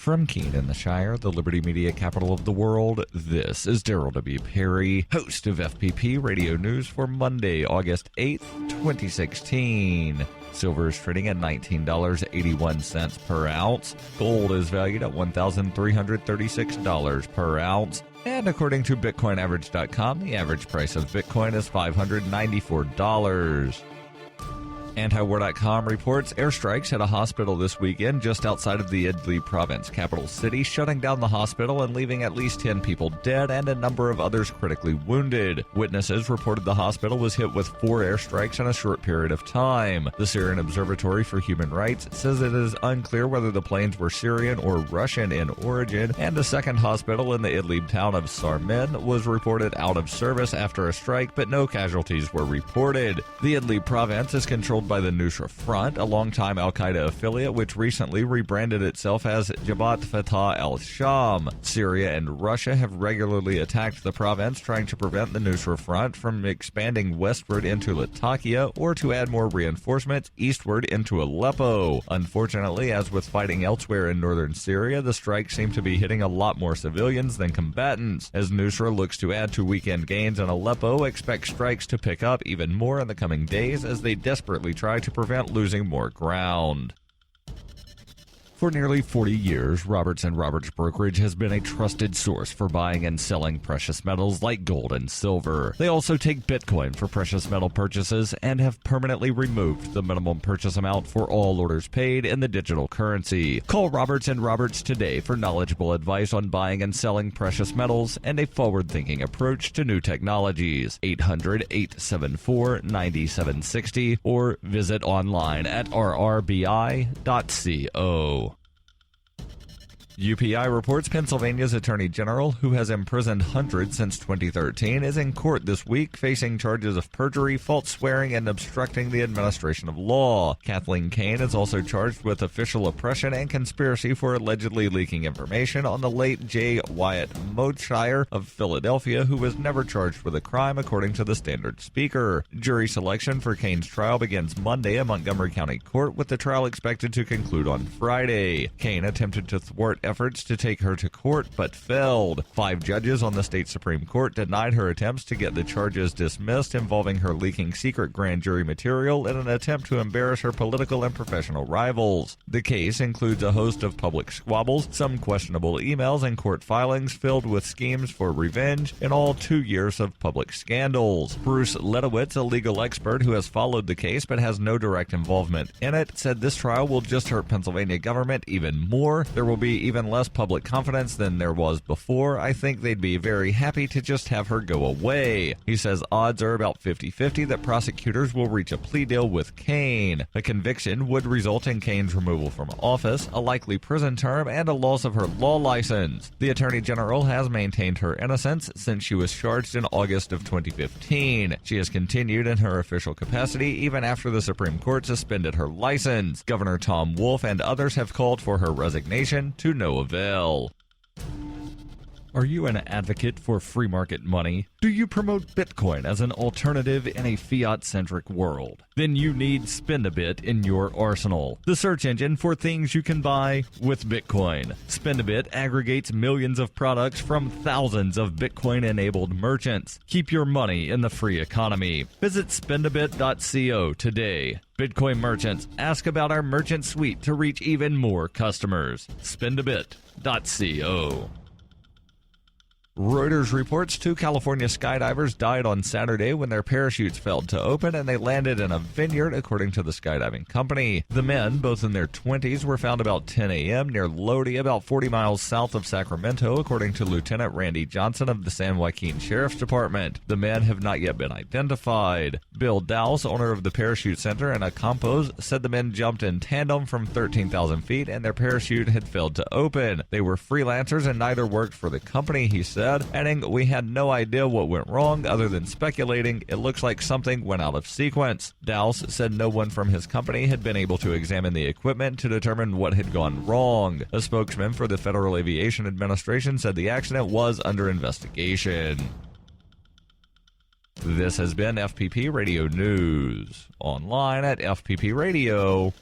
From Keene in the Shire, the Liberty Media capital of the world, this is Daryl W. Perry, host of FPP Radio News for Monday, August 8th, 2016. Silver is trading at $19.81 per ounce. Gold is valued at $1,336 per ounce. And according to BitcoinAverage.com, the average price of Bitcoin is $594. Antiwar.com reports airstrikes hit a hospital this weekend just outside of the Idlib province capital city, shutting down the hospital and leaving at least 10 people dead and a number of others critically wounded. Witnesses reported the hospital was hit with 4 airstrikes in a short period of time. The Syrian Observatory for Human Rights says it is unclear whether the planes were Syrian or Russian in origin, and a second hospital in the Idlib town of Sarmin was reported out of service after a strike, but no casualties were reported. The Idlib province is controlled by the Nusra Front, a longtime al-Qaeda affiliate which recently rebranded itself as Jabhat Fatah al-Sham. Syria and Russia have regularly attacked the province, trying to prevent the Nusra Front from expanding westward into Latakia or to add more reinforcements eastward into Aleppo. Unfortunately, as with fighting elsewhere in northern Syria, the strikes seem to be hitting a lot more civilians than combatants. As Nusra looks to add to weekend gains in Aleppo, expect strikes to pick up even more in the coming days as they desperately try to prevent losing more ground. For nearly 40 years, Roberts & Roberts Brokerage has been a trusted source for buying and selling precious metals like gold and silver. They also take Bitcoin for precious metal purchases and have permanently removed the minimum purchase amount for all orders paid in the digital currency. Call Roberts & Roberts today for knowledgeable advice on buying and selling precious metals and a forward-thinking approach to new technologies. 800-874-9760 or visit online at rrbi.co. UPI reports Pennsylvania's Attorney General, who has imprisoned hundreds since 2013, is in court this week facing charges of perjury, false swearing, and obstructing the administration of law. Kathleen Kane is also charged with official oppression and conspiracy for allegedly leaking information on the late J. Wyatt Moshire of Philadelphia, who was never charged with a crime, according to the Standard Speaker. Jury selection for Kane's trial begins Monday at Montgomery County Court, with the trial expected to conclude on Friday. Kane attempted to thwart efforts to take her to court, but failed. 5 judges on the state Supreme Court denied her attempts to get the charges dismissed involving her leaking secret grand jury material in an attempt to embarrass her political and professional rivals. The case includes a host of public squabbles, some questionable emails, and court filings filled with schemes for revenge, in all 2 years of public scandals. Bruce Ledowitz, a legal expert who has followed the case but has no direct involvement in it, said this trial will just hurt Pennsylvania government even more. There will be even less public confidence than there was before. I think they'd be very happy to just have her go away. He says odds are about 50-50 that prosecutors will reach a plea deal with Kane. A conviction would result in Kane's removal from office, a likely prison term, and a loss of her law license. The Attorney General has maintained her innocence since she was charged in August of 2015. She has continued in her official capacity even after the Supreme Court suspended her license. Governor Tom Wolf and others have called for her resignation, to no avail. Are you an advocate for free market money? Do you promote Bitcoin as an alternative in a fiat-centric world? Then you need SpendBit in your arsenal, the search engine for things you can buy with Bitcoin. SpendBit aggregates millions of products from thousands of Bitcoin-enabled merchants. Keep your money in the free economy. Visit spendabit.co today. Bitcoin merchants, ask about our merchant suite to reach even more customers. spendabit.co. Reuters reports 2 California skydivers died on Saturday when their parachutes failed to open and they landed in a vineyard, according to the skydiving company. The men, both in their 20s, were found about 10 a.m. near Lodi, about 40 miles south of Sacramento, according to Lieutenant Randy Johnson of the San Joaquin Sheriff's Department. The men have not yet been identified. Bill Dowse, owner of the Parachute Center in Acampos, said the men jumped in tandem from 13,000 feet and their parachute had failed to open. They were freelancers and neither worked for the company, he said, adding, "We had no idea what went wrong other than speculating. It looks like something went out of sequence." Dowse said no one from his company had been able to examine the equipment to determine what had gone wrong. A spokesman for the Federal Aviation Administration said the accident was under investigation. This has been FPP Radio News, online at fppradio.com.